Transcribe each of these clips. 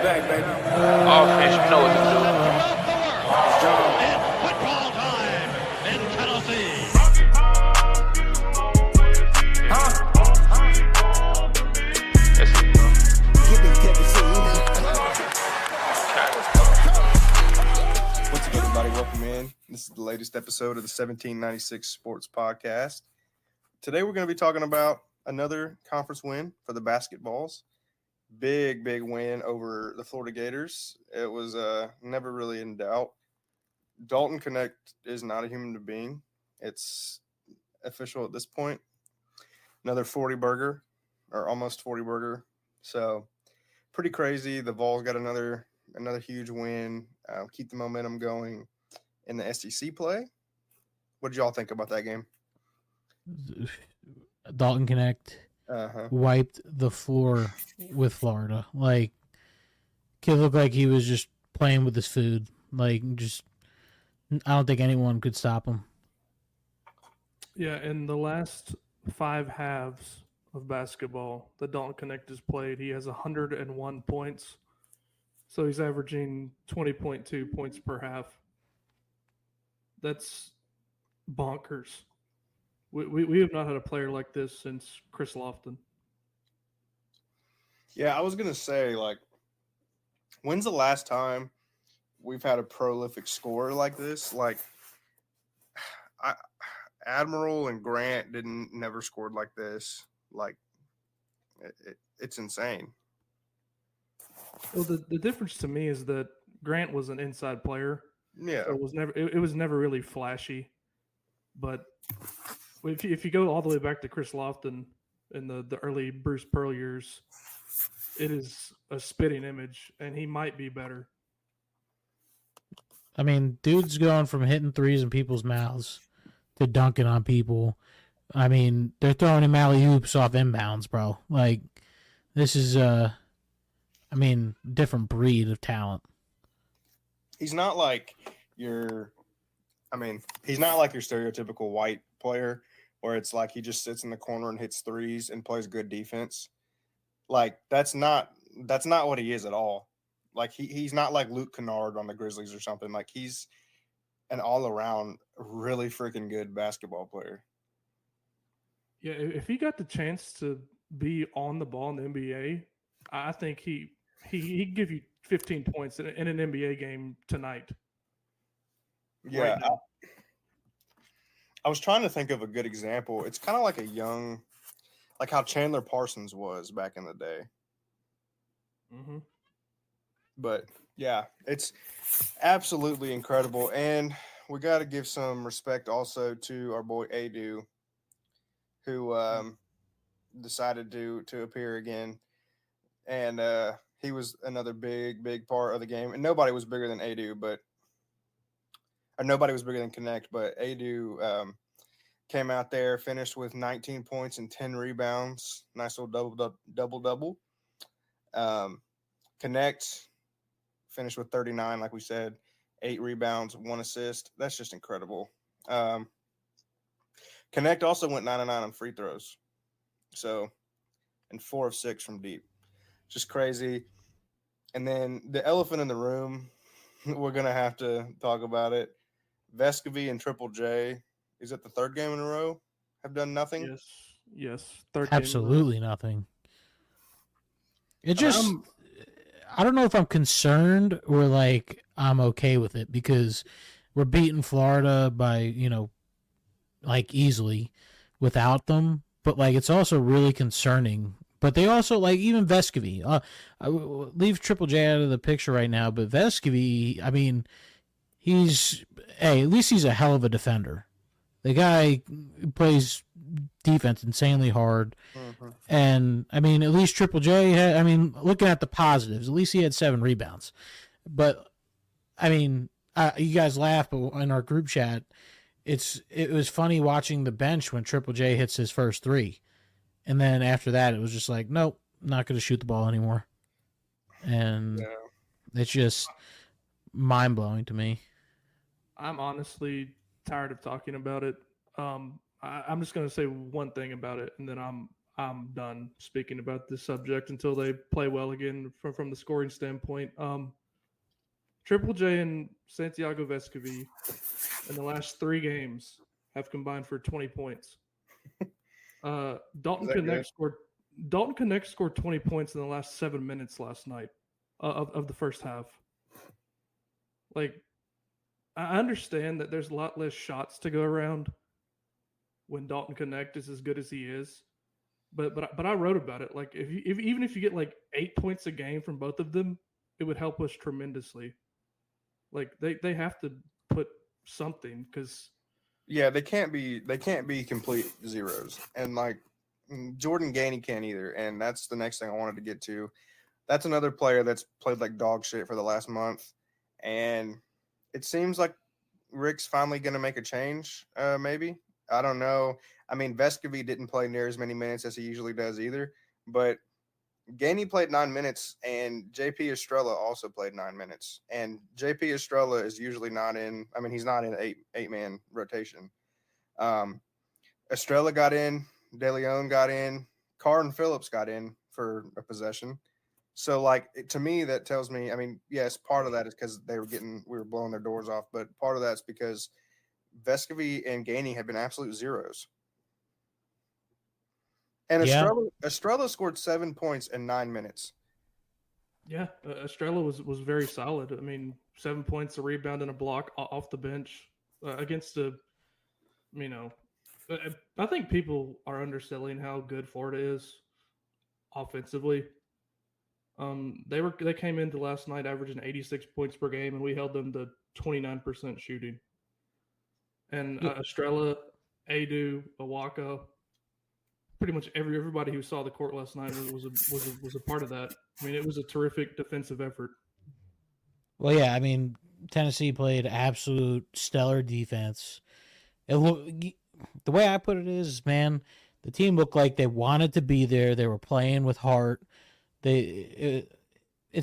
back, baby. Offense, you know what to do. It's football time in Tennessee. Yes, we do. What's up, everybody? Welcome in. This is the latest episode of the 1796 Sports Podcast. Today, we're going to be talking about another conference win for the basketballs. Big win over the Florida Gators. It was never really in doubt. Dalton Knecht is not a human being. It's official at this point. Another 40-burger, or almost 40-burger. So, pretty crazy. The Vols got another huge win. Keep the momentum going in the SEC play. What did y'all think about that game? Dalton Knecht wiped the floor with Florida. Like, kid looked like he was just playing with his food. Like, just, I don't think anyone could stop him. Yeah, in the last 5 halves of basketball that Dalton Knecht has played, he has 101 points. So he's averaging 20.2 points per half. That's bonkers. We have not had a player like this since Chris Lofton. Yeah, I was going to say, like, when's the last time we've had a prolific scorer like this? Like, Admiral and Grant never scored like this. Like, it's insane. Well, the difference to me is that Grant was an inside player. Yeah. So it was never really flashy. But if you go all the way back to Chris Lofton in the early Bruce Pearl years, it is a spitting image, and he might be better. I mean, dude's going from hitting threes in people's mouths to dunking on people. I mean, they're throwing him alley-oops off inbounds, bro. Like, this is different breed of talent. He's not like your stereotypical white player where it's like he just sits in the corner and hits threes and plays good defense. Like, that's not what he is at all. Like, he's not like Luke Kennard on the Grizzlies or something. Like, he's an all-around really freaking good basketball player. Yeah, if he got the chance to be on the ball in the NBA, I think he'd give you 15 points in an NBA game tonight. Yeah, Right now. I was trying to think of a good example. It's kind of like like how Chandler Parsons was back in the day. Mm-hmm. But yeah, it's absolutely incredible. And we got to give some respect also to our boy Adu, who decided to appear again. And he was another big part of the game. And nobody was bigger than Adu, nobody was bigger than Knecht, but Adu came out there, finished with 19 points and 10 rebounds. Nice little double. Knecht finished with 39, like we said, 8 rebounds, 1 assist. That's just incredible. Knecht also went 9 of 9 on free throws. So, and 4 of 6 from deep. Just crazy. And then the elephant in the room, we're going to have to talk about it. Vescovy and Triple J, is it the 3rd game in a row, have done nothing? Yes. 13. Absolutely nothing. It just, I don't know if I'm concerned or like I'm okay with it because we're beating Florida by, like easily without them. But like it's also really concerning. But they also like even Vescovy. I leave Triple J out of the picture right now, but Vescovy, I mean, at least he's a hell of a defender. The guy plays defense insanely hard. Mm-hmm. And, I mean, at least Triple J, looking at the positives, at least he had 7 rebounds. But, I mean, you guys laugh, but in our group chat, it was funny watching the bench when Triple J hits his first 3. And then after that, it was just like, nope, not going to shoot the ball anymore. And it's just mind-blowing to me. I'm honestly tired of talking about it. I'm just going to say one thing about it, and then I'm I'm done speaking about this subject until they play well again from the scoring standpoint. Triple J and Santiago Vescovi in the last 3 games have combined for 20 points. Dalton that good? Knecht scored 20 points in the last 7 minutes last night of the first half. Like, I understand that there's a lot less shots to go around when Dalton Knecht is as good as he is, but I wrote about it. Like, even if you get like 8 points a game from both of them, it would help us tremendously. Like, they have to put something, because Yeah, they can't be complete zeros, and like Jordan Gainey can't either. And that's the next thing I wanted to get to. That's another player that's played like dog shit for the last month, and it seems like Rick's finally going to make a change. Maybe, I don't know. I mean, Vescovi didn't play near as many minutes as he usually does either, but Gainey played 9 minutes, and JP Estrella also played 9 minutes. And JP Estrella is usually not in. I mean, he's not in eight man rotation. Estrella got in, De Leon got in, Carden Phillips got in for a possession. So, like, to me, that tells me. I mean, yes, part of that is because we were blowing their doors off, but part of that's because Vescovi and Gainey have been absolute zeros. And Yeah. Estrella scored 7 points in 9 minutes. yeah, Estrella was very solid. I mean, 7 points, a rebound, and a block off the bench against I think people are underselling how good Florida is offensively. They came into last night averaging 86 points per game, and we held them to 29% shooting. And Estrella, Adu, Awaka, pretty much everybody who saw the court last night was a part of that. I mean, it was a terrific defensive effort. Well, yeah, I mean, Tennessee played absolute stellar defense. The way I put it is, man, the team looked like they wanted to be there. They were playing with heart. It's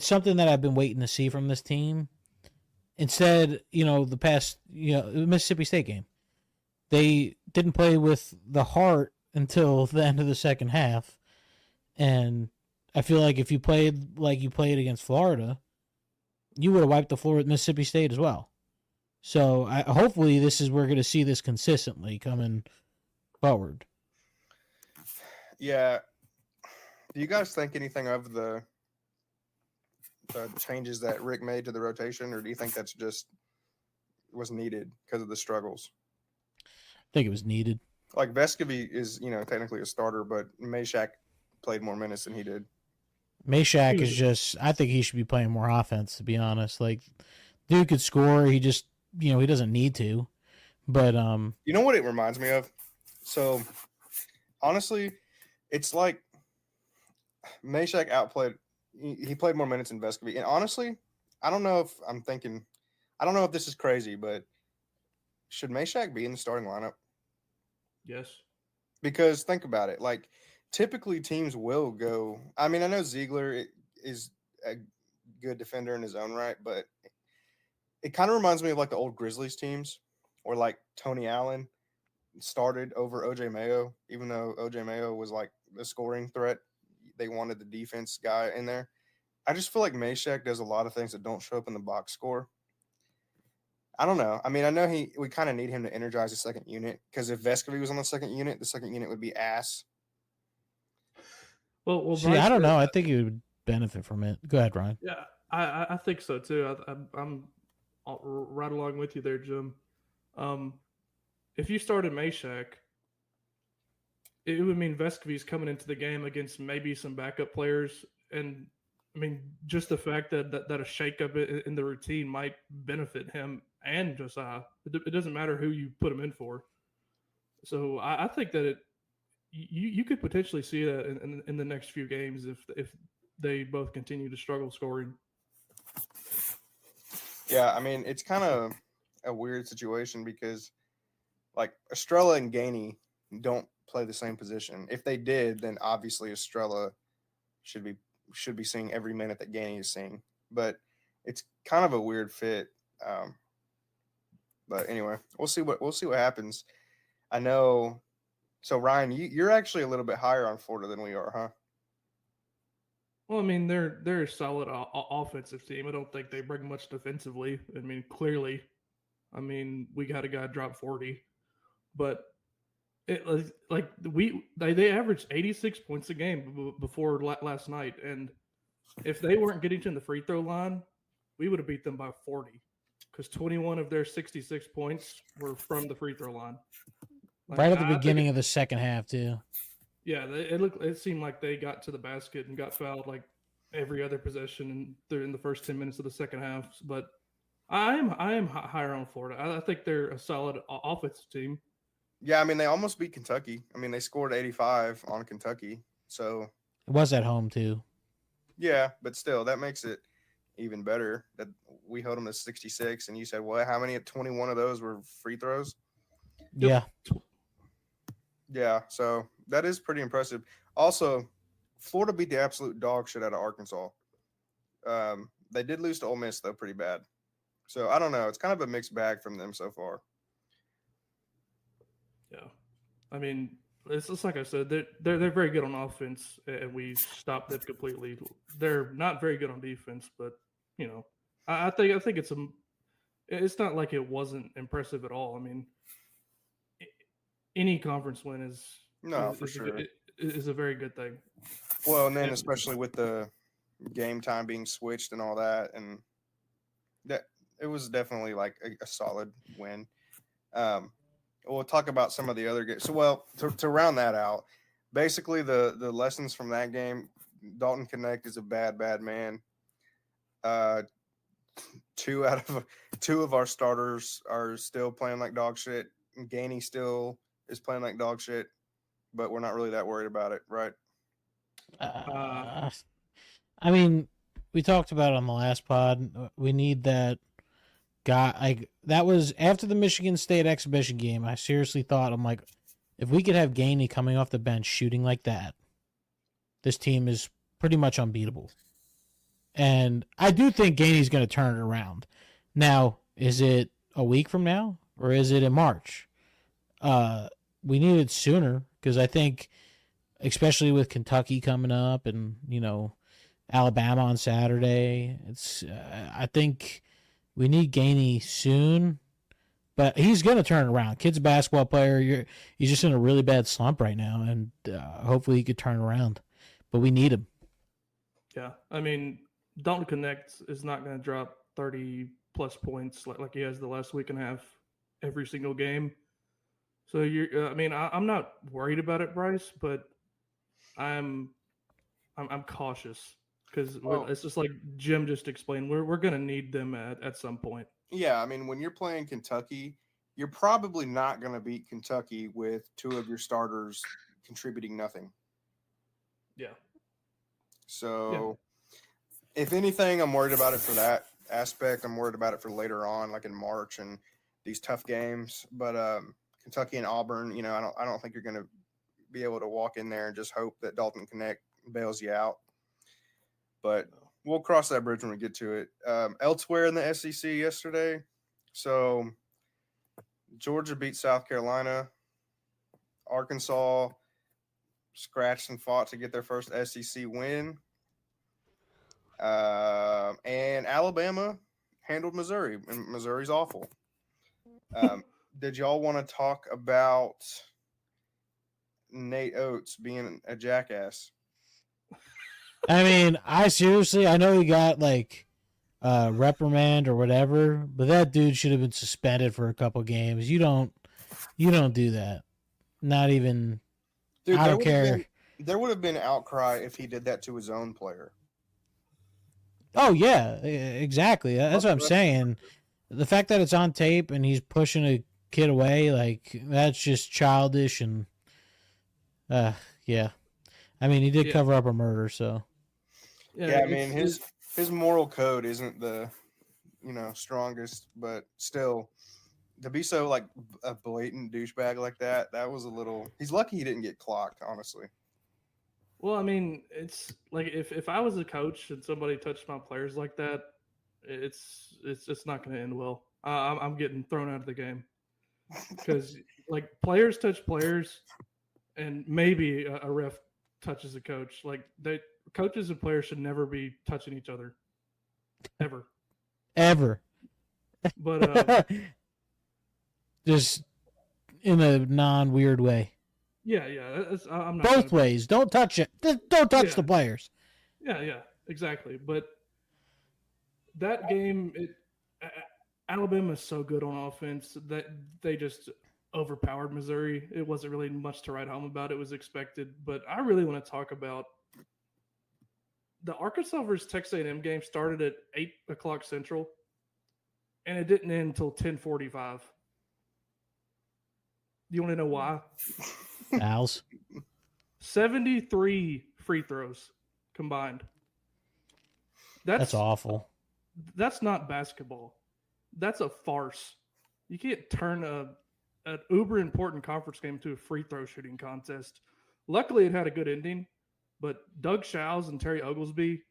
something that I've been waiting to see from this team. Instead, the past, the Mississippi State game, they didn't play with the heart until the end of the second half. And I feel like if you played like you played against Florida, you would have wiped the floor at Mississippi State as well. So hopefully we're going to see this consistently coming forward. Yeah. Do you guys think anything of the changes that Rick made to the rotation, or do you think that's just was needed because of the struggles? I think it was needed. Like, Vescovi is, technically a starter, but Meshack played more minutes than he did. Meshack is just, I think he should be playing more offense, to be honest. Like, dude could score. He just, he doesn't need to. But, you know what it reminds me of? So, honestly, it's like Meshack outplayed, he played more minutes than Vescovi. And honestly, I don't know if this is crazy, but should Meshack be in the starting lineup? Yes. Because think about it. Like, typically teams will go. I mean, I know Ziegler is a good defender in his own right, but it kind of reminds me of like the old Grizzlies teams, or like Tony Allen started over OJ Mayo, even though OJ Mayo was like the scoring threat. They wanted the defense guy in there. I just feel like Meshack does a lot of things that don't show up in the box score. I don't know. I mean, I know we kind of need him to energize the second unit, because if Vescovi was on the second unit would be ass. Well, see, I don't know. I think he would benefit from it. Go ahead, Ryan. Yeah, I think so too. I'm right along with you there, Jim. If you started Meshack, it would mean Vescovi's coming into the game against maybe some backup players, and I mean, just the fact that a shakeup in the routine might benefit him and Josiah. It doesn't matter who you put him in for. So I think that you could potentially see that in the next few games if they both continue to struggle scoring. Yeah, I mean, it's kind of a weird situation because, like, Estrella and Gainey don't play the same position. If they did, then obviously Estrella should be seeing every minute that Gainey is seeing. But it's kind of a weird fit. But anyway, we'll see what happens. I know So Ryan, you're actually a little bit higher on Florida than we are, huh? Well, I mean, they're a solid offensive team. I don't think they bring much defensively. I mean, clearly, I mean, we got a guy drop 40, but it like they averaged 86 points a game before last night, and if they weren't getting to the free throw line, we would have beat them by 40, because 21 of their 66 points were from the free throw line. Like, Right at the beginning of the second half, too. Yeah, it seemed like they got to the basket and got fouled like every other possession in the first 10 minutes of the second half. But I am higher on Florida. I think they're a solid offensive team. Yeah, I mean they almost beat Kentucky. I mean they scored 85 on Kentucky. So It was at home, too. yeah, but still that makes it even better that we held them to 66. And you said what? How many? 21 of those were free throws. Yeah. Yeah, so that is pretty impressive. Also, Florida beat the absolute dog shit out of Arkansas. They did lose to Ole Miss though, pretty bad. So I don't know. It's kind of a mixed bag from them so far. Yeah, I mean, it's just like I said, they're very good on offense, and we stopped them completely. They're not very good on defense, but you know, I think it's not like it wasn't impressive at all. I mean, any conference win For sure. is a very good thing. Well, and then especially with the game time being switched and all that, and that it was definitely like a solid win. We'll talk about some of the other games. So, well, to round that out, basically the lessons from that game, Dalton Knecht is a bad man. Two of our starters are still playing like dog shit. Gainey still is playing like dog shit, but we're not really that worried about it, right? I mean, we talked about it on the last pod. We need that guy. That was after the Michigan State exhibition game. I seriously thought, I'm like, if we could have Gainey coming off the bench shooting like that, this team is pretty much unbeatable. And I do think Gainey's going to turn it around. Now, is it a week from now or is it in March? We need it sooner, because I think, especially with Kentucky coming up and, Alabama on Saturday, I think we need Gainey soon, but he's going to turn it around. Kid's a basketball player. He's just in a really bad slump right now, and hopefully he could turn around, but we need him. Yeah, I mean, Dalton Knecht is not going to drop 30-plus points like he has the last week and a half every single game. So I'm not worried about it, Bryce, but I'm cautious, because it's just like Jim just explained. We're going to need them at some point. Yeah, I mean, when you're playing Kentucky, you're probably not going to beat Kentucky with two of your starters contributing nothing. Yeah. So, if anything, I'm worried about it for that aspect. I'm worried about it for later on, like in March and these tough games. But Kentucky and Auburn, I don't think you're going to be able to walk in there and just hope that Dalton Knecht bails you out. But we'll cross that bridge when we get to it. Elsewhere in the SEC yesterday, so Georgia beat South Carolina. Arkansas scratched and fought to get their first SEC win. And Alabama handled Missouri, and Missouri's awful. Did y'all want to talk about Nate Oates being a jackass? I mean, I know he got reprimand or whatever, but that dude should have been suspended for a couple games. You don't do that. Not even. Dude, I don't care. There would have been outcry if he did that to his own player. Oh yeah, exactly. That's what I'm saying. The fact that it's on tape and he's pushing a kid away, that's just childish, and yeah. I mean, he did cover up a murder, so. Yeah, I mean, his moral code isn't the, strongest, but still, to be so a blatant douchebag like that was a little. He's lucky he didn't get clocked, honestly. Well, I mean, it's like if I was a coach and somebody touched my players like that, it's just not going to end well. I'm getting thrown out of the game, because players touch players. and maybe a ref touches a coach. Like coaches and players should never be touching each other, ever. But just in a non-weird way. yeah, I'm not Both ways. Don't touch it. Don't touch the players. Yeah, exactly. But that game, Alabama is so good on offense that they just overpowered Missouri. It wasn't really much to write home about. It was expected. But I really want to talk about the Arkansas versus Texas A&M game. Started at 8 o'clock Central, and it didn't end until 10:45. You want to know why? Owls. 73 free throws combined. That's awful. That's not basketball. That's a farce. You can't turn an uber important conference game into a free throw shooting contest. Luckily, it had a good ending, but Doug Shows and Terry Oglesby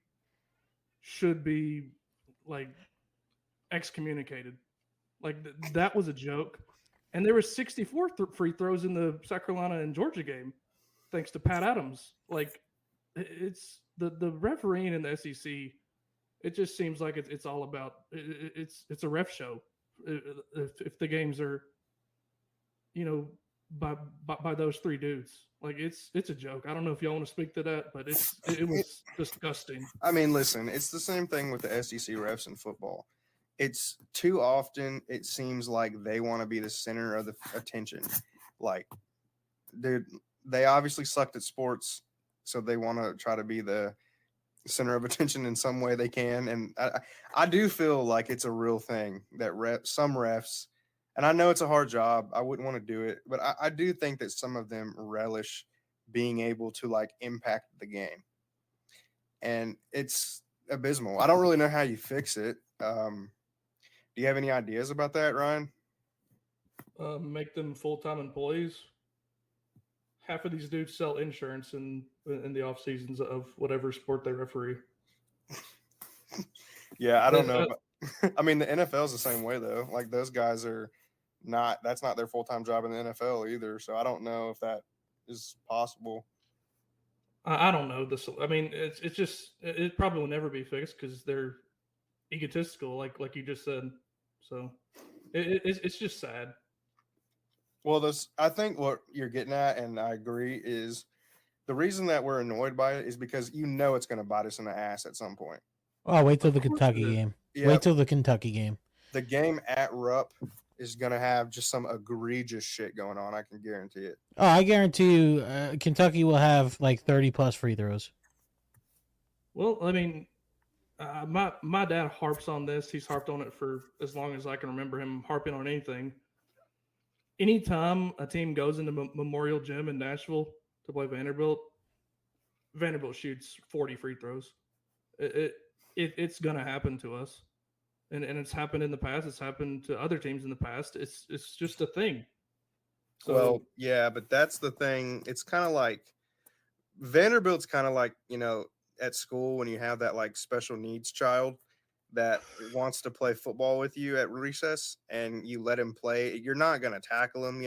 should be like excommunicated. Like that was a joke. And there were 64 free throws in the South Carolina and Georgia game, thanks to Pat Adams. Like it's the refereeing in the SEC. It just seems like it's all about it's a ref show. If the games are, by those three dudes, like it's a joke. I don't know if y'all want to speak to that, but it was disgusting. I mean, listen, it's the same thing with the SEC refs in football. It's too often it seems like they want to be the center of the attention. Like, dude, they obviously sucked at sports, so they want to try to be the center of attention in some way they can. And I do feel like it's a real thing that some refs, and I know it's a hard job, I wouldn't want to do it, but I do think that some of them relish being able to like impact the game. And it's abysmal. I don't really know how you fix it. Do you have any ideas about that, Ryan? Make them full-time employees. Half of these dudes sell insurance in the off seasons of whatever sport they referee. Yeah, I don't know. I mean, the NFL is the same way though. Like those guys are that's not their full-time job in the NFL either. So I don't know if that is possible. I don't know this. I mean, it's just it probably will never be fixed because they're egotistical, like you just said. So it's just sad. Well, I think what you're getting at, and I agree, is the reason that we're annoyed by it is because it's going to bite us in the ass at some point. Oh, wait till the Kentucky game. Yeah, wait till the Kentucky game. The game at Rupp is going to have just some egregious shit going on. I can guarantee it. Oh, I guarantee you Kentucky will have like 30-plus free throws. Well, I mean, my dad harps on this. He's harped on it for as long as I can remember him harping on anything. Anytime a team goes into Memorial Gym in Nashville to play Vanderbilt shoots 40 free throws. It's going to happen to us. And it's happened in the past. It's happened to other teams in the past. It's just a thing. So, well, yeah, but that's the thing. It's kind of like Vanderbilt's kind of like, at school when you have that like special needs child that wants to play football with you at recess and you let him play, you're not going to tackle him,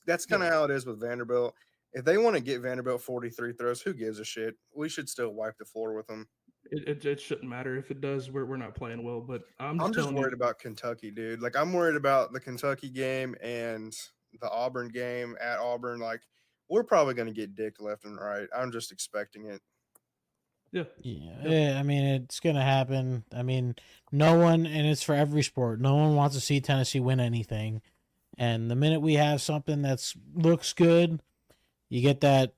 that's kind of how it is with Vanderbilt. If they want to get Vanderbilt 43 throws, who gives a shit? We should still wipe the floor with them. It shouldn't matter. If it does, we're not playing well, but I'm just worried about Kentucky, dude. Like I'm worried about the Kentucky game and the Auburn game at Auburn. Like we're probably going to get dicked left and right. I'm just expecting it. Yeah. I mean, it's going to happen. I mean, no one, and it's for every sport, no one wants to see Tennessee win anything. And the minute we have something that looks good, you get that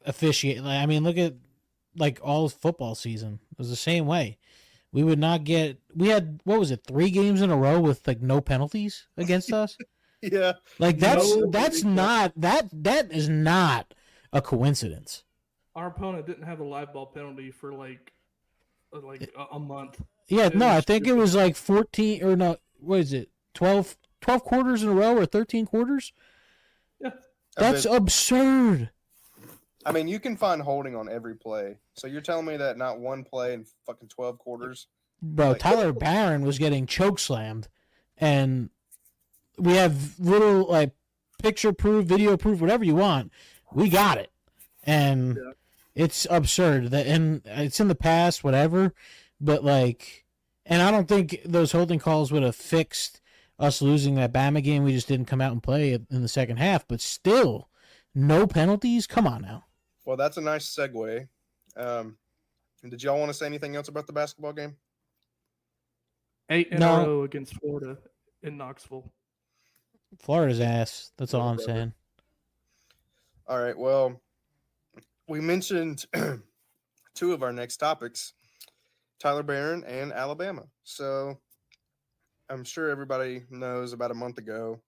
officiate. I mean, look at like all football season. It was the same way. We would not get, we had, 3 games in a row with like no penalties against us? Yeah. Like that is not a coincidence. Our opponent didn't have a live ball penalty for like a month. Yeah, I think it was like 14 or no, what is it? 12 quarters in a row or 13 quarters? Yeah. That's absurd. I mean, you can find holding on every play. So you're telling me that not one play in fucking 12 quarters? Bro, Tyler Barron was getting choke slammed, and we have little like picture proof, video proof, whatever you want. We got it. And it's absurd that, and it's in the past, whatever, but like, and I don't think those holding calls would have fixed us losing that Bama game. We just didn't come out and play it in the second half, but still, no penalties. Come on now. Well, that's a nice segue. Did y'all want to say anything else about the basketball game? 8 in a row against Florida in Knoxville. Florida's ass. That's all I'm saying. All right. Well, we mentioned two of our next topics, Tyler Barron and Alabama. So I'm sure everybody knows about a month ago,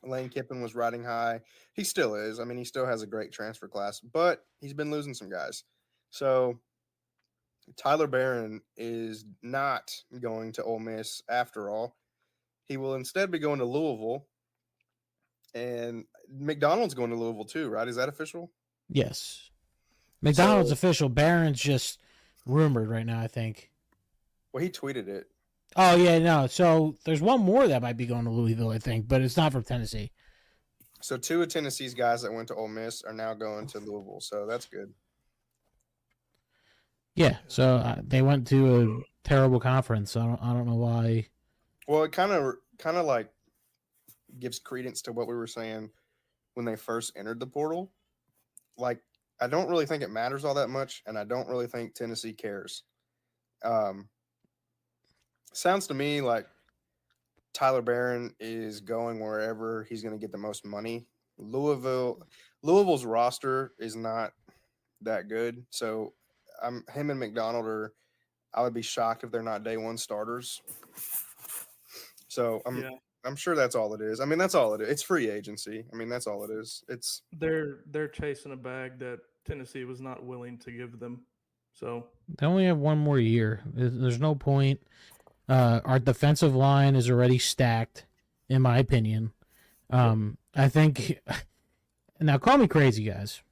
Lane Kiffin was riding high. He still is. I mean, he still has a great transfer class, but he's been losing some guys. So Tyler Barron is not going to Ole Miss after all. He will instead be going to Louisville. And McDonald's going to Louisville too, right? Is that official? Yes. McDonald's official. Barron's just rumored right now, I think. Well, he tweeted it. Oh, yeah, no. So there's one more that might be going to Louisville, I think, but it's not from Tennessee. So two of Tennessee's guys that went to Ole Miss are now going to Louisville, so that's good. Yeah, so they went to a terrible conference. So I don't know why. Well, it kind of like gives credence to what we were saying when they first entered the portal. Like, I don't really think it matters all that much, and I don't really think Tennessee cares. Sounds to me like Tyler Barron is going wherever he's going to get the most money. Louisville's roster is not that good, so him and McDonald are. I would be shocked if they're not day one starters. So I'm sure that's all it is. I mean, that's all it is. It's free agency. I mean, that's all it is. They're chasing a bag that Tennessee was not willing to give them. So they only have one more year. There's no point. Our defensive line is already stacked, in my opinion. I think now call me crazy, guys,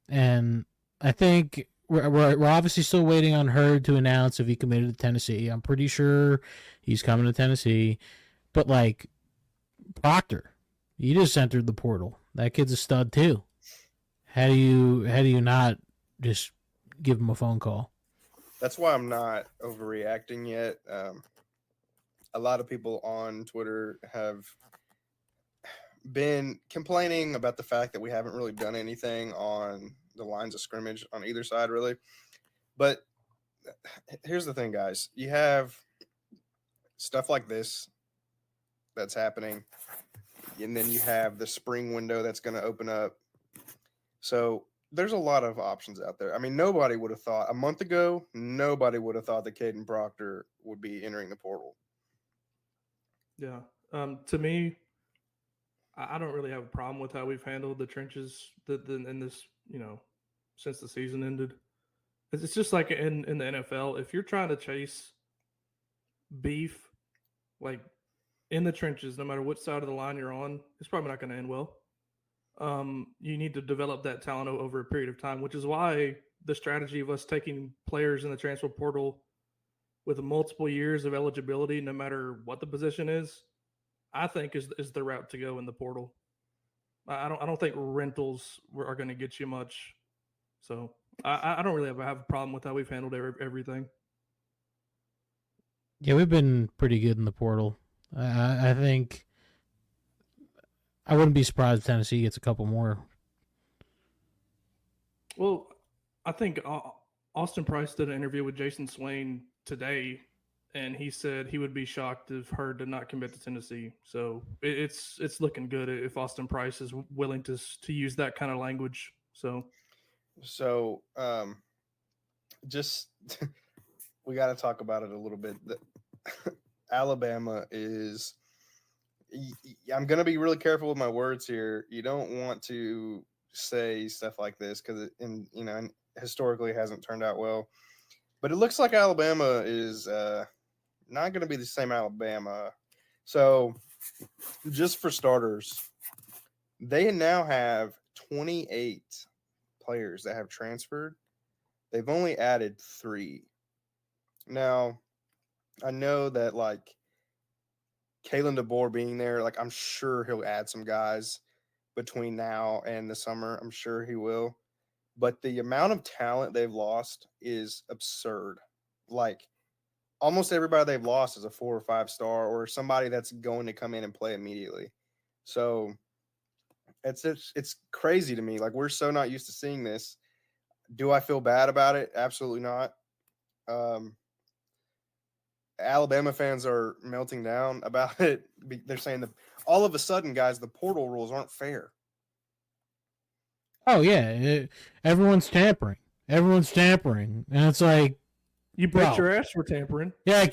and I think we're obviously still waiting on Hurd to announce if he committed to Tennessee. I'm pretty sure he's coming to Tennessee, but like Proctor, he just entered the portal. That kid's a stud too. How do you not just give him a phone call? That's why I'm not overreacting yet. A lot of people on Twitter have been complaining about the fact that we haven't really done anything on the lines of scrimmage on either side, really. But here's the thing, guys. You have stuff like this that's happening, and then you have the spring window that's going to open up. So there's a lot of options out there. I mean, nobody would have thought a month ago, nobody would have thought that Caden Proctor would be entering the portal. Yeah. To me, I don't really have a problem with how we've handled the trenches in this, since the season ended. It's just like in the NFL, if you're trying to chase beef, like in the trenches, no matter what side of the line you're on, it's probably not going to end well. You need to develop that talent over a period of time, which is why the strategy of us taking players in the transfer portal with multiple years of eligibility, no matter what the position is, I think is the route to go in the portal. I don't think rentals are going to get you much. So I don't really have a problem with how we've handled everything. Yeah, we've been pretty good in the portal. I think I wouldn't be surprised if Tennessee gets a couple more. Well, I think Austin Price did an interview with Jason Swain today, and he said he would be shocked if Hurd did not commit to Tennessee. So it's looking good if Austin Price is willing to use that kind of language. So just we got to talk about it a little bit. Alabama is. I'm going to be really careful with my words here. You don't want to say stuff like this because it, historically hasn't turned out well. But it looks like Alabama is not going to be the same Alabama. So, just for starters, they now have 28 players that have transferred. They've only added 3. Now, I know that like Kalen DeBoer being there, like I'm sure he'll add some guys. between now and the summer. I'm sure he will. But the amount of talent they've lost is absurd. Like almost everybody they've lost is a 4 or 5 star or somebody that's going to come in and play immediately. So it's crazy to me. Like we're so not used to seeing this. Do I feel bad about it? Absolutely not. Alabama fans are melting down about it. They're saying that all of a sudden, guys, the portal rules aren't fair. Oh yeah, everyone's tampering. Everyone's tampering, and it's like, You bet Bro. your ass for tampering. yeah.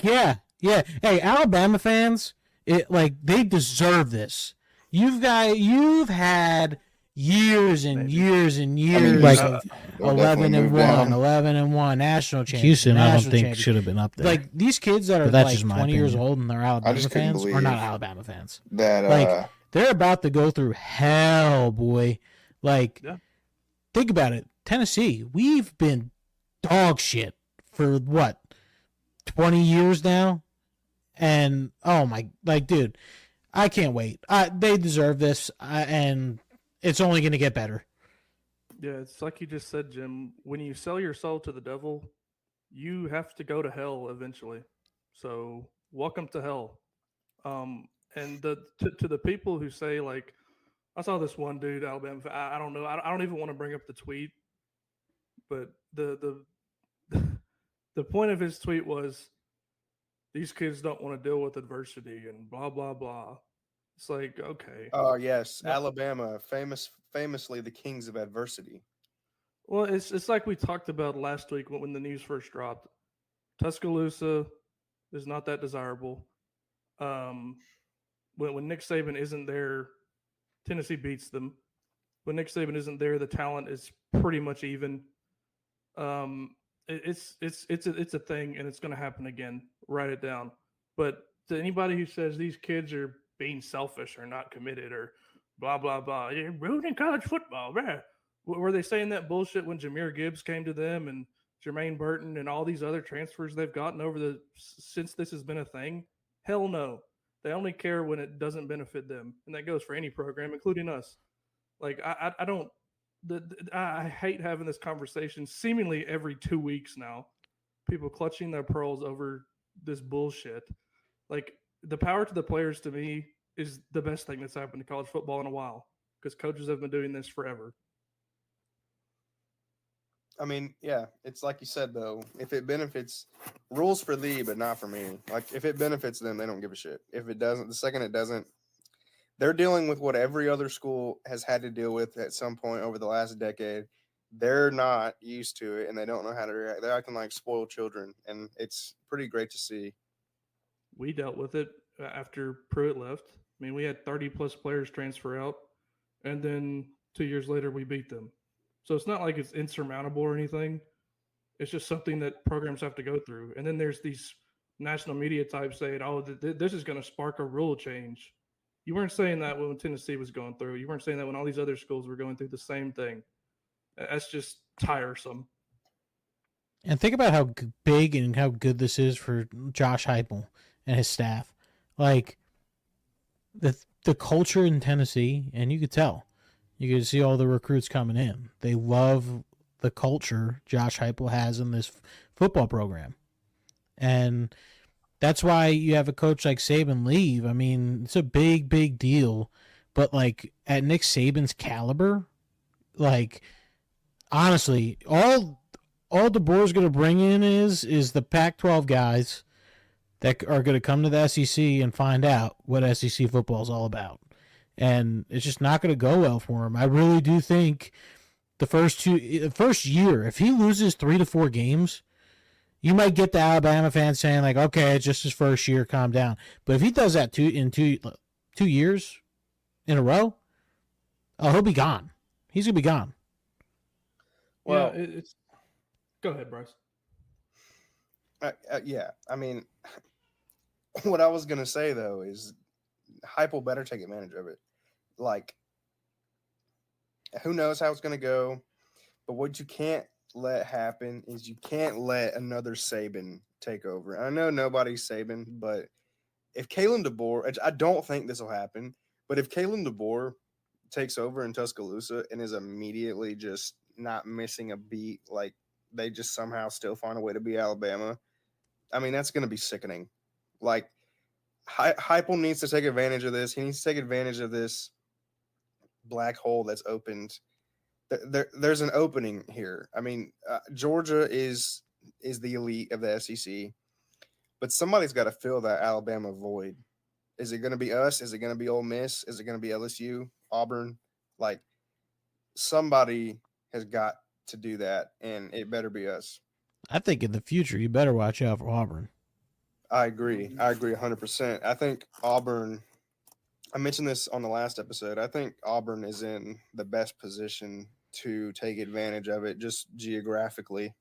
Hey, Alabama fans, they deserve this. You've had years and years and years, like, of they'll 11 definitely and move down. 11 and 1 national champion. Houston, I don't national think champion. should have been up there. Like these kids that are But that's like just my 20 years opinion. old and they're Alabama just couldn't fans, or believe not Alabama fans. that Like they're about to go through hell, boy. Like, Yeah. think about it. Tennessee, we've been dog shit for what, 20 years now? And oh my, like, dude, I can't wait. They deserve this, and it's only going to get better. Yeah, it's like you just said, Jim. When you sell your soul to the devil, you have to go to hell eventually. So welcome to hell. And to the people who say like, I saw this one dude, Alabama. I don't know. I don't even want to bring up the tweet, but the the point of his tweet was, these kids don't want to deal with adversity and blah blah blah. It's like, okay. Oh yes, Yeah. Alabama, famously the kings of adversity. Well, it's like we talked about last week when the news first dropped. Tuscaloosa is not that desirable. When Nick Saban isn't there, Tennessee beats them. When Nick Saban isn't there, the talent is pretty much even. It's a thing, and it's going to happen again. Write it down. But to anybody who says these kids are being selfish or not committed or blah blah blah, you're ruining college football. Blah. Were they saying that bullshit when Jahmyr Gibbs came to them and Jermaine Burton and all these other transfers they've gotten since this has been a thing? Hell no. They only care when it doesn't benefit them, and that goes for any program, including us. Like I don't. I hate having this conversation seemingly every 2 weeks now. People clutching their pearls over this bullshit. Like the power to the players to me is the best thing that's happened to college football in a while because coaches have been doing this forever. I mean, yeah, it's like you said though. If it benefits, rules for thee, but not for me. Like if it benefits them, they don't give a shit. If it doesn't, the second it doesn't, they're dealing with what every other school has had to deal with at some point over the last decade. They're not used to it, and they don't know how to react. They're acting like spoiled children, and it's pretty great to see. We dealt with it after Pruitt left. I mean, we had 30-plus players transfer out, and then 2 years later, we beat them. So it's not like it's insurmountable or anything. It's just something that programs have to go through. And then there's these national media types saying, oh, this is going to spark a rule change. You weren't saying that when Tennessee was going through. You weren't saying that when all these other schools were going through the same thing. That's just tiresome. And think about how big and how good this is for Josh Heupel and his staff. Like the culture in Tennessee, and you could tell. You could see all the recruits coming in. They love the culture Josh Heupel has in this football program. And that's why you have a coach like Saban leave. I mean, it's a big, big deal. But, like, at Nick Saban's caliber, like, honestly, all DeBoer's going to bring in is the Pac-12 guys that are going to come to the SEC and find out what SEC football is all about. And it's just not going to go well for him. I really do think the first year, if he loses 3 to 4 games, you might get the Alabama fans saying, like, okay, it's just his first year, calm down. But if he does that in 2 years in a row, oh, he'll be gone. He's going to be gone. Well, yeah, it's. Go ahead, Bryce. Yeah, I mean, what I was going to say, though, is Heupel better take advantage of it. Like, who knows how it's going to go, but what you can't let happen is you can't let another Saban take over. I know nobody's Saban, but if Kalen DeBoer, I don't think this will happen, but if Kalen DeBoer takes over in Tuscaloosa and is immediately just not missing a beat, like they just somehow still find a way to be Alabama, I mean, that's going to be sickening. Like, Heupel needs to take advantage of this. He needs to take advantage of this black hole that's opened. There's an opening here. I mean, Georgia is the elite of the SEC, but somebody's got to fill that Alabama void. Is it going to be us? Is it going to be Ole Miss? Is it going to be LSU, Auburn? Like, somebody has got to do that, and it better be us. I think in the future you better watch out for Auburn. I agree 100%. I think Auburn, I mentioned this on the last episode, I think Auburn is in the best position to take advantage of it just geographically.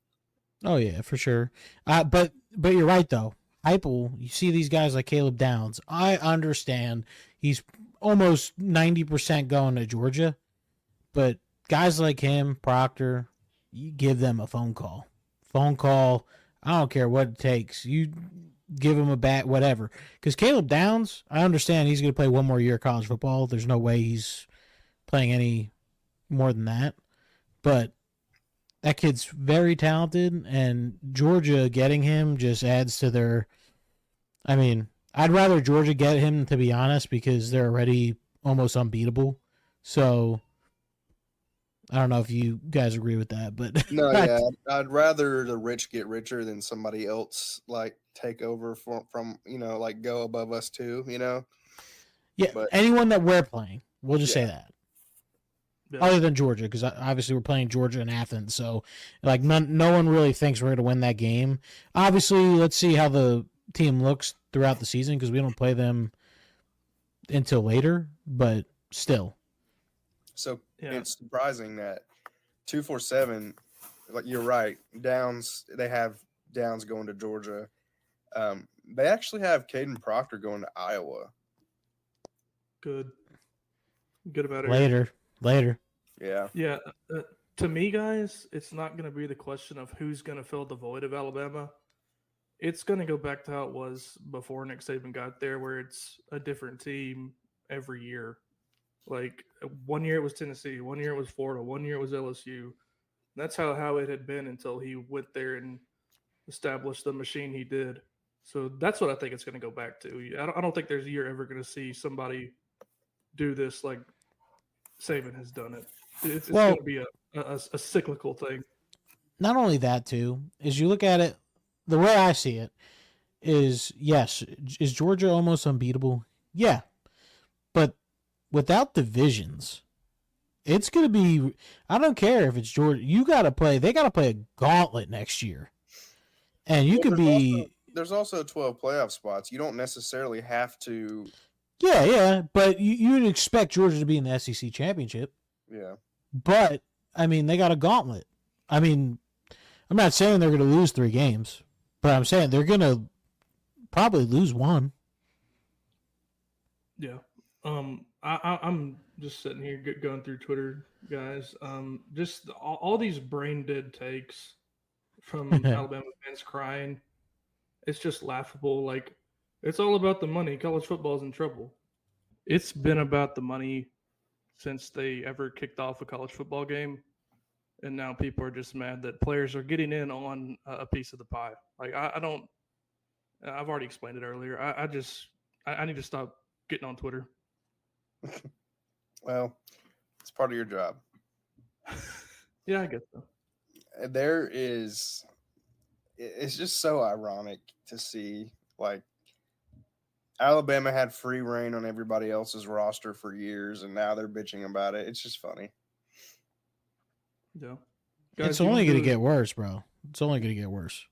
Oh yeah, for sure. But you're right though. Heupel, you see these guys like Caleb Downs. I understand he's almost 90% going to Georgia, but guys like him, Proctor, you give them a phone call. I don't care what it takes. You give him a bat, whatever. Because Caleb Downs, I understand he's going to play one more year of college football. There's no way he's playing any more than that. But that kid's very talented, and Georgia getting him just adds to their. I mean, I'd rather Georgia get him, to be honest, because they're already almost unbeatable. So I don't know if you guys agree with that, but No, yeah, I'd rather the rich get richer than somebody else like take over from like go above us too. Yeah, But anyone that we're playing, we'll just say Yeah. that. Yeah. Other than Georgia, because obviously we're playing Georgia and Athens, so like no one really thinks we're going to win that game. Obviously, let's see how the team looks throughout the season because we don't play them until later, but still. So Yeah. it's surprising that 247, like you're right, Downs, they have Downs going to Georgia. They actually have Caden Proctor going to Iowa. Good about it. Later. Yeah. Yeah. To me, guys, it's not going to be the question of who's going to fill the void of Alabama. It's going to go back to how it was before Nick Saban got there, where it's a different team every year. Like 1 year it was Tennessee, 1 year it was Florida, 1 year it was LSU. That's how it had been until he went there and established the machine he did. So that's what I think it's going to go back to. I don't think there's a year ever going to see somebody do this like Saban has done it. It's going to be a cyclical thing. Not only that, too, is you look at it, the way I see it is, yes, is Georgia almost unbeatable? Yeah. But without divisions, it's going to be, I don't care if it's Georgia. They got to play a gauntlet next year. And you could be. There's also 12 playoff spots. You don't necessarily have to. Yeah, but you'd expect Georgia to be in the SEC championship. Yeah. But, I mean, they got a gauntlet. I mean, I'm not saying they're going to lose 3 games, but I'm saying they're going to probably lose 1. Yeah. I'm just sitting here going through Twitter, guys. Just all these brain dead takes from Alabama fans crying. It's just laughable. Like, it's all about the money. College football is in trouble. It's been about the money since they ever kicked off a college football game. And now people are just mad that players are getting in on a piece of the pie. Like, I've already explained it earlier. I need to stop getting on Twitter. Well, it's part of your job. Yeah, I guess so. It's just so ironic to see, like, Alabama had free reign on everybody else's roster for years, and now they're bitching about it. It's just funny. Yeah. It's only going to get worse, bro. It's only going to get worse.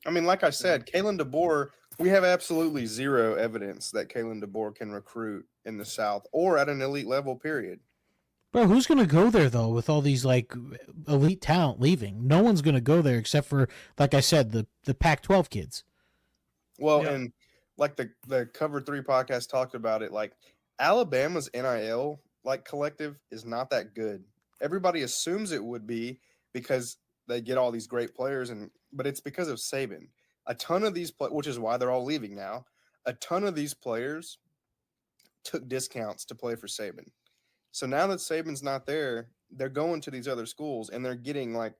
I mean, like I said, Kalen DeBoer, we have absolutely zero evidence that Kalen DeBoer can recruit in the South or at an elite level, period. Bro, who's going to go there, though, with all these, like, elite talent leaving? No one's going to go there except for, like I said, the Pac-12 kids. Well, Yeah. And like the Cover 3 podcast talked about it, like, Alabama's NIL, like, collective is not that good. Everybody assumes it would be because they get all these great players, but it's because of Saban. A ton of these which is why they're all leaving now. A ton of these players took discounts to play for Saban. So now that Saban's not there, they're going to these other schools and they're getting like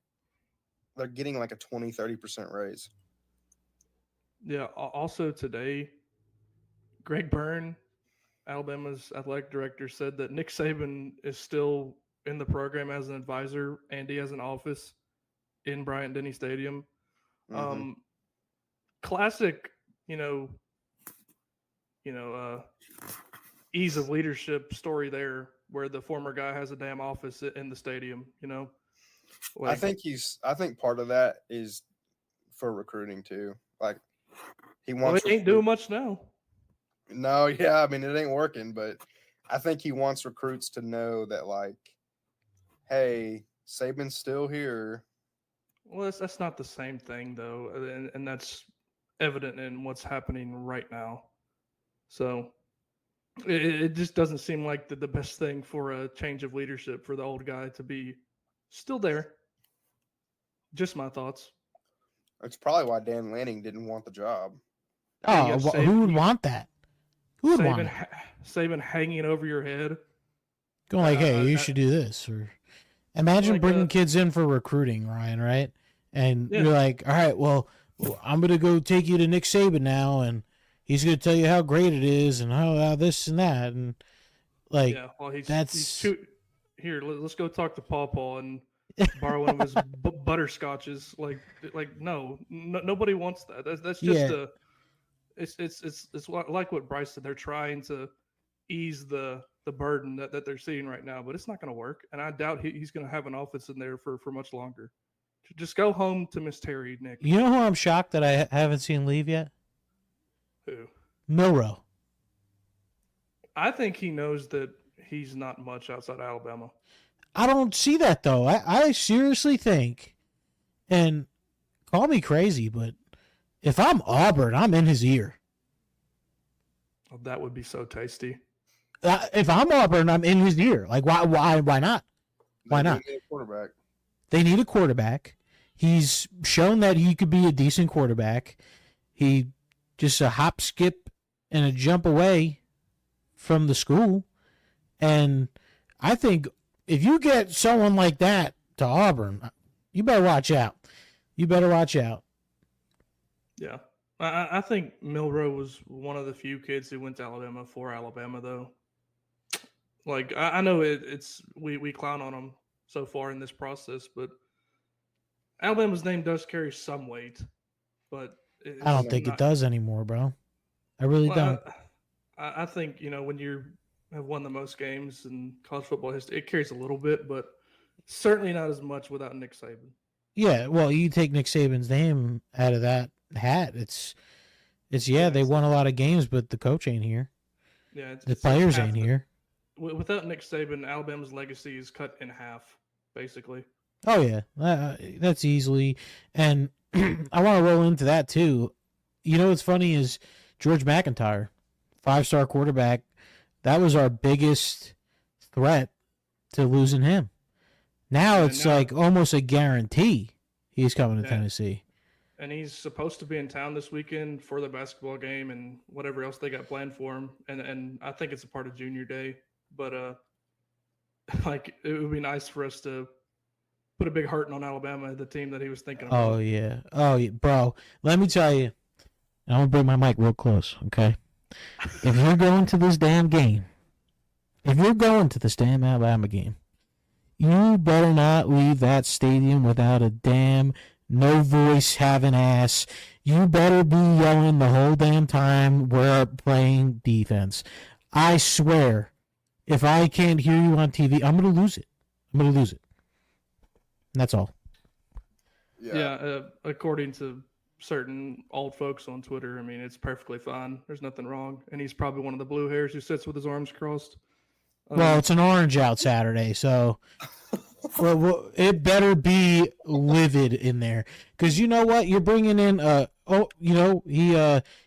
a 20-30% raise. Yeah. Also today, Greg Byrne, Alabama's athletic director, said that Nick Saban is still in the program as an advisor and he has an office in Bryant-Denny Stadium. Mhm. Classic, ease of leadership story there, where the former guy has a damn office in the stadium. I think part of that is for recruiting too. Like he well, wants they ain't doing much now. No, yeah, I mean it ain't working, but I think he wants recruits to know that like, hey, Saban's still here. Well, that's not the same thing though, and that's evident in what's happening right now. So it just doesn't seem like the best thing for a change of leadership for the old guy to be still there. Just my thoughts. It's probably why Dan Lanning didn't want the job. Yeah, you Oh, got who would want that? Who would want it? Saban hanging over your head. Going like, hey, you should do this. Or imagine Like, bringing kids in for recruiting, Ryan, right? And Yeah. you're like, all right, well, I'm going to go take you to Nick Saban now, and he's going to tell you how great it is and how this and that. And, like, Yeah, well, he's that's- too. Here, let's go talk to Paw Paw and borrow one of his butterscotches. Like no, nobody wants that. That's just Yeah. it's like what Bryce said. They're trying to ease the burden that they're seeing right now, but it's not going to work. And I doubt he's going to have an office in there for much longer. Just go home to Miss Terry, Nick. you know who I'm shocked that I haven't seen leave yet? Who? Milroe. I think he knows that he's not much outside Alabama. I don't see that, though. I seriously think, and call me crazy, but if I'm Auburn, I'm in his ear. Oh, that would be so tasty. If I'm Auburn, I'm in his ear. Like, why not? Why They do not? need a quarterback. They need a quarterback. He's shown that he could be a decent quarterback. He just a hop, skip, and a jump away from the school. And I think if you get someone like that to Auburn, you better watch out. You better watch out. Yeah. I think Milroe was one of the few kids who went to Alabama for Alabama, though. Like, I know we clown on him so far in this process, but Alabama's name does carry some weight. But I don't think it does anymore, bro. I really don't. I think, when you have won the most games in college football history, it carries a little bit, but certainly not as much without Nick Saban. Yeah, well, you take Nick Saban's name out of that hat. It's they won a lot of games, but the coach ain't here. Yeah, The players ain't here. Without Nick Saban, Alabama's legacy is cut in half, basically. Oh yeah, that's easily. And I want to roll into that too. You know what's funny is George McIntyre, 5-star quarterback. That was our biggest threat to losing him. Now it's like almost a guarantee he's coming to Tennessee. And he's supposed to be in town this weekend for the basketball game and whatever else they got planned for him. And I think it's a part of Junior Day. But like it would be nice for us to put a big hurting on Alabama, the team that he was thinking about. Oh yeah, bro. Let me tell you. I'm gonna bring my mic real close, okay? If you're going to this damn game, Alabama game, you better not leave that stadium without a damn no voice having ass. You better be yelling the whole damn time we're playing defense. I swear, if I can't hear you on TV, I'm going to lose it. And that's all. Yeah, according to certain old folks on Twitter, I mean, it's perfectly fine. There's nothing wrong. And he's probably one of the blue hairs who sits with his arms crossed. Well, it's an orange out Saturday, so it better be livid in there. Because you know what? You're bringing in,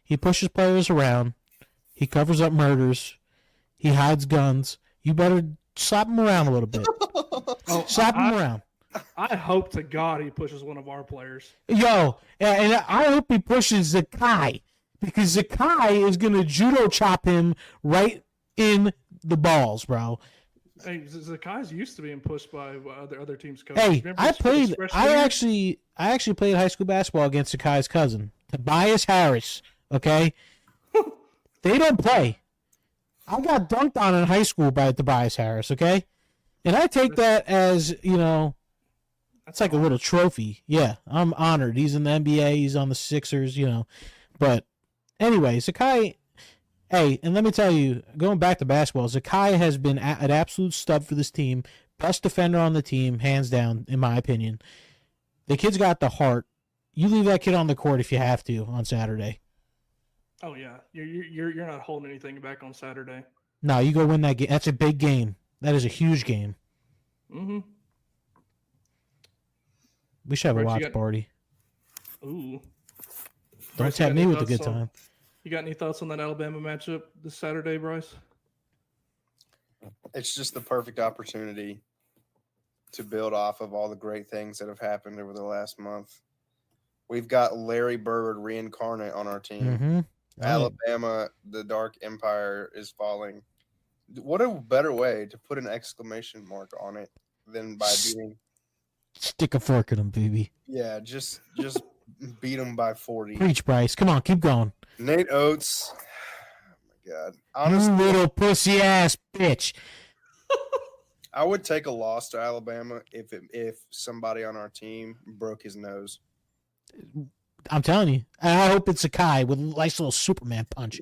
he pushes players around. He covers up murders. He hides guns. You better slap him around a little bit. Slap him around. I hope to God he pushes one of our players. Yo, and I hope he pushes Zakai, because Zakai is going to judo chop him right in the balls, bro. Hey, Zakai's used to being pushed by other teams' coaches. Hey, Remember I his played. freshman I year? actually played high school basketball against Sakai's cousin, Tobias Harris. Okay, they don't play. I got dunked on in high school by Tobias Harris. Okay, and I take that as it's like a little trophy. Yeah, I'm honored. He's in the NBA. He's on the Sixers. But anyway, Zakai. Hey, and let me tell you, going back to basketball, Zakai has been an absolute stud for this team. Best defender on the team, hands down, in my opinion. The kid's got the heart. You leave that kid on the court if you have to on Saturday. Oh yeah, you're not holding anything back on Saturday. No, you go win that game. That's a big game. That is a huge game. Mm-hmm. We should have a Bryce, watch party. Ooh. Don't Bryce, tap you got me any with a good thoughts on- time. You got any thoughts on that Alabama matchup this Saturday, Bryce? It's just the perfect opportunity to build off of all the great things that have happened over the last month. We've got Larry Bird reincarnate on our team. Mm-hmm. Alabama, the Dark Empire is falling. What a better way to put an exclamation mark on it than by beating. Stick a fork in him, baby. Yeah, just beat them by 40. Preach, Bryce. Come on, keep going. Nate Oates. Oh my God. You Honestly, little pussy ass bitch. I would take a loss to Alabama if somebody on our team broke his nose. I'm telling you. I hope it's a Kai with a nice little Superman punch.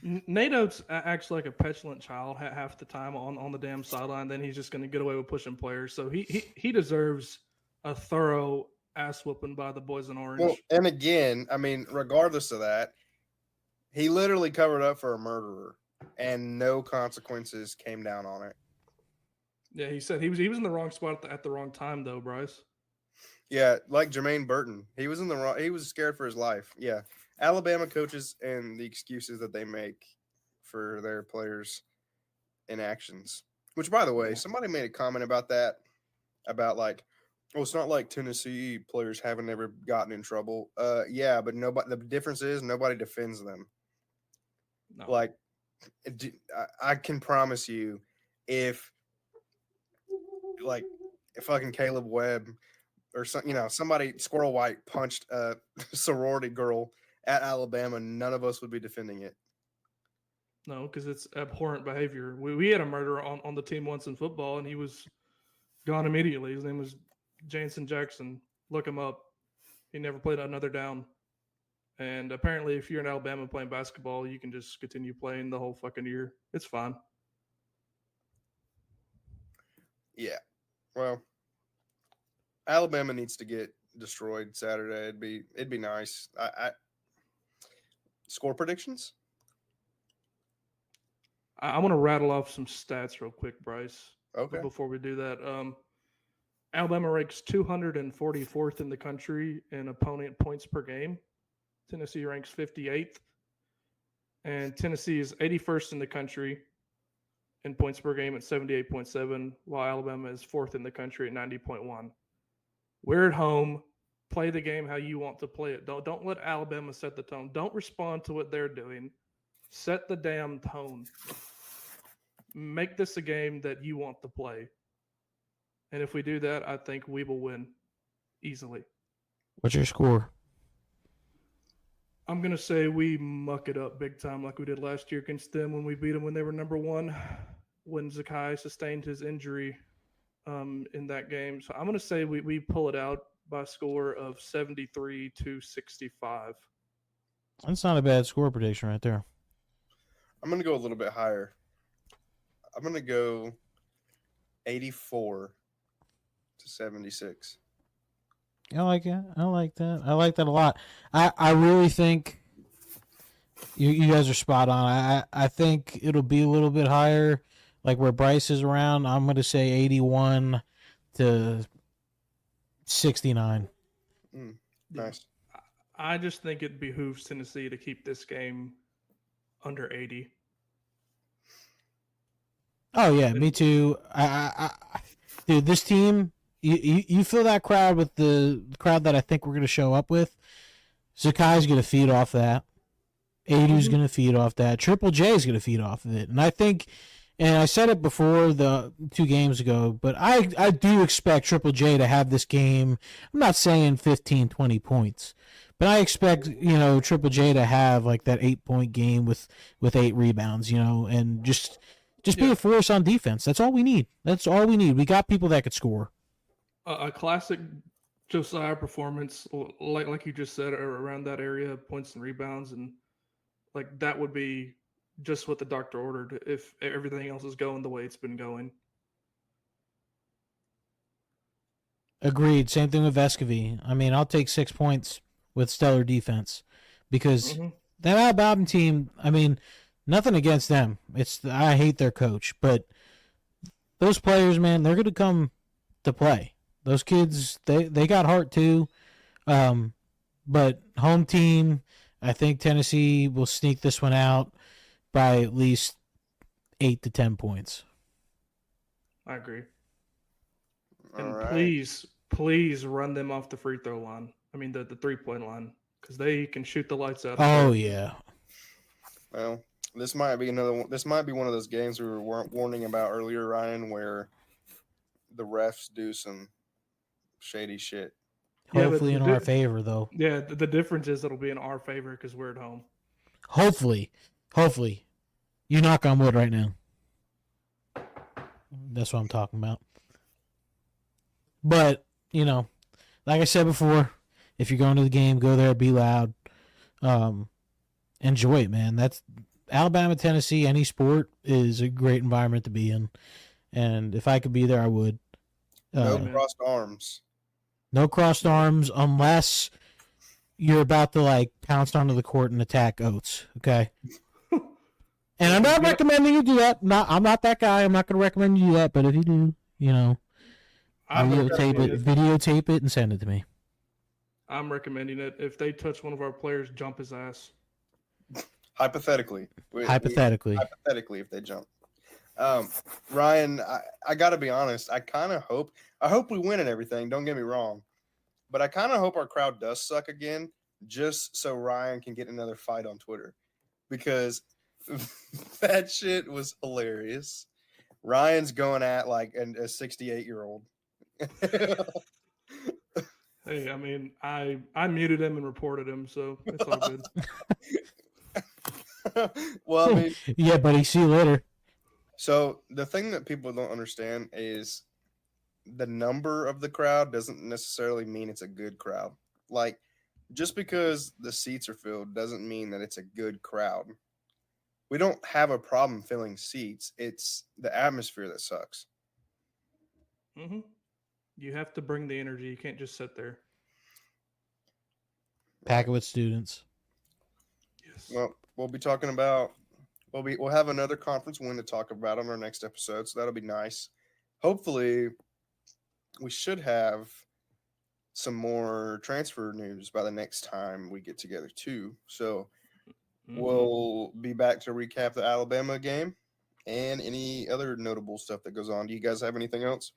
Nate Oates acts like a petulant child half the time on the damn sideline. Then he's just going to get away with pushing players. So he deserves a thorough ass whooping by the boys in orange. Well, and again, I mean, regardless of that, he literally covered up for a murderer, and no consequences came down on it. Yeah, he said he was in the wrong spot at the wrong time, though, Bryce. Yeah, like Jermaine Burton, he was in the wrong. He was scared for his life. Yeah, Alabama coaches and the excuses that they make for their players' inactions. Which, by the way, somebody made a comment about that, about like, well, it's not like Tennessee players haven't ever gotten in trouble. Yeah, but nobody. The difference is nobody defends them. No. Like, I can promise you, if fucking Caleb Webb or somebody Squirrel White punched a sorority girl at Alabama, none of us would be defending it. No, because it's abhorrent behavior. We had a murderer on the team once in football, and he was gone immediately. His name was Jansen Jackson. Look him up. He never played another down. And apparently, if you're in Alabama playing basketball, you can just continue playing the whole fucking year. It's fine. Yeah. Well, Alabama needs to get destroyed Saturday. It'd be nice. I score predictions? I want to rattle off some stats real quick, Bryce. Okay. But before we do that, Alabama ranks 244th in the country in opponent points per game. Tennessee ranks 58th. And Tennessee is 81st in the country in points per game at 78.7, while Alabama is 4th in the country at 90.1. We're at home. Play the game how you want to play it. Don't let Alabama set the tone. Don't respond to what they're doing. Set the damn tone. Make this a game that you want to play. And if we do that, I think we will win easily. What's your score? I'm going to say we muck it up big time like we did last year against them when we beat them when they were number one, when Zakai sustained his injury in that game. So I'm going to say we pull it out by a score of 73-65. That's not a bad score prediction right there. I'm going to go a little bit higher. I'm going to go 84-76. I like it. I like that. I like that a lot. I really think you guys are spot on. I think it'll be a little bit higher, like where Bryce is around. I'm going to say 81-69. Nice. I just think it behooves Tennessee to keep this game under 80. Oh yeah, me too. Dude, this team, you fill that crowd with the crowd that I think we're gonna show up with. Zakai's gonna feed off that. Adu's gonna feed off that. Triple J is gonna feed off of it, and I think And I said it before the 2 games ago, but I do expect Triple J to have this game. I'm not saying 15, 20 points, but I expect, Triple J to have like that 8-point game with 8 rebounds, and just be a force on defense. That's all we need. We got people that could score. A classic Josiah performance, like you just said, around that area, points and rebounds, and like that would be just what the doctor ordered if everything else is going the way it's been going. Agreed. Same thing with Vescovy. I mean, I'll take 6 points with stellar defense because that Alabama team, I mean, nothing against them. I hate their coach, but those players, man, they're going to come to play. Those kids, they got heart too. But home team, I think Tennessee will sneak this one out by at least 8 to 10 points. I agree. All And right. please run them off the free throw line. I mean, the 3-point line, because they can shoot the lights out. Oh, yeah. Well, this might be another one. This might be one of those games we were warning about earlier, Ryan, where the refs do some shady shit. Hopefully in our favor, though. Yeah, the difference is it'll be in our favor because we're at home. Hopefully. You knock on wood right now. That's what I'm talking about. But, like I said before, if you're going to the game, go there, be loud. Enjoy it, man. That's Alabama, Tennessee, any sport is a great environment to be in. And if I could be there, I would. No crossed arms. No crossed arms unless you're about to pounce onto the court and attack Oates. Okay. And I'm not recommending you do that. I'm not that guy. I'm not going to recommend you do that. But if you do, videotape it and send it to me. I'm recommending it. If they touch one of our players, jump his ass. Hypothetically, if they jump. Ryan, I got to be honest. I hope we win and everything. Don't get me wrong, but I kind of hope our crowd does suck again, just so Ryan can get another fight on Twitter, because that shit was hilarious. Ryan's going at like a 68-year-old. Hey, I mean, I muted him and reported him, so it's all good. Well, I mean, yeah, buddy. See you later. So the thing that people don't understand is the number of the crowd doesn't necessarily mean it's a good crowd. Like, just because the seats are filled doesn't mean that it's a good crowd. We don't have a problem filling seats. It's the atmosphere that sucks. Mm-hmm. You have to bring the energy. You can't just sit there. Pack it with students. Yes. Well, we'll be talking about. We'll have another conference win to talk about on our next episode, so that'll be nice. Hopefully, we should have some more transfer news by the next time we get together too. So we'll be back to recap the Alabama game and any other notable stuff that goes on. Do you guys have anything else?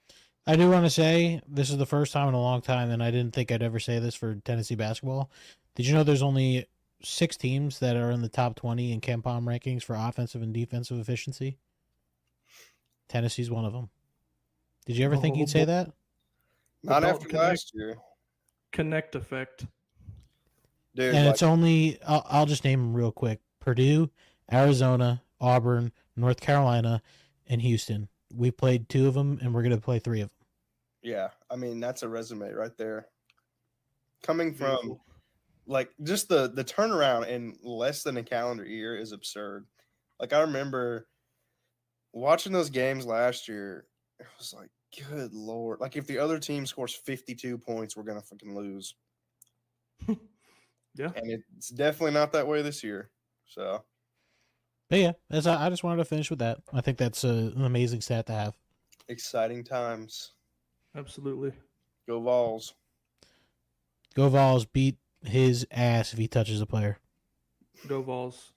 I do want to say this is the first time in a long time, and I didn't think I'd ever say this for Tennessee basketball. Did you know there's only 6 teams that are in the top 20 in KenPom rankings for offensive and defensive efficiency? Tennessee's one of them. Did you ever think you'd say that? Not after last year. Connect effect. Dude, and it's only, I'll just name them real quick. Purdue, Arizona, Auburn, North Carolina, and Houston. We played 2 of them, and we're going to play 3 of them. Yeah, I mean, that's a resume right there. Coming from, just the turnaround in less than a calendar year is absurd. Like, I remember watching those games last year. It was like, good Lord. Like, if the other team scores 52 points, we're going to fucking lose. Yeah. And it's definitely not that way this year. So. But yeah, I just wanted to finish with that. I think that's an amazing stat to have. Exciting times. Absolutely. Go Vols. Go Vols. Beat his ass if he touches a player. Go Vols.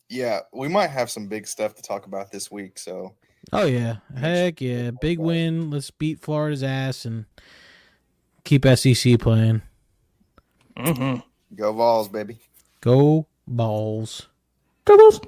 Yeah, we might have some big stuff to talk about this week. So Oh yeah, heck yeah, big win. Let's beat Florida's ass and keep SEC playing. Mm-hmm. go Vols, baby. Go Balls. Go Vols.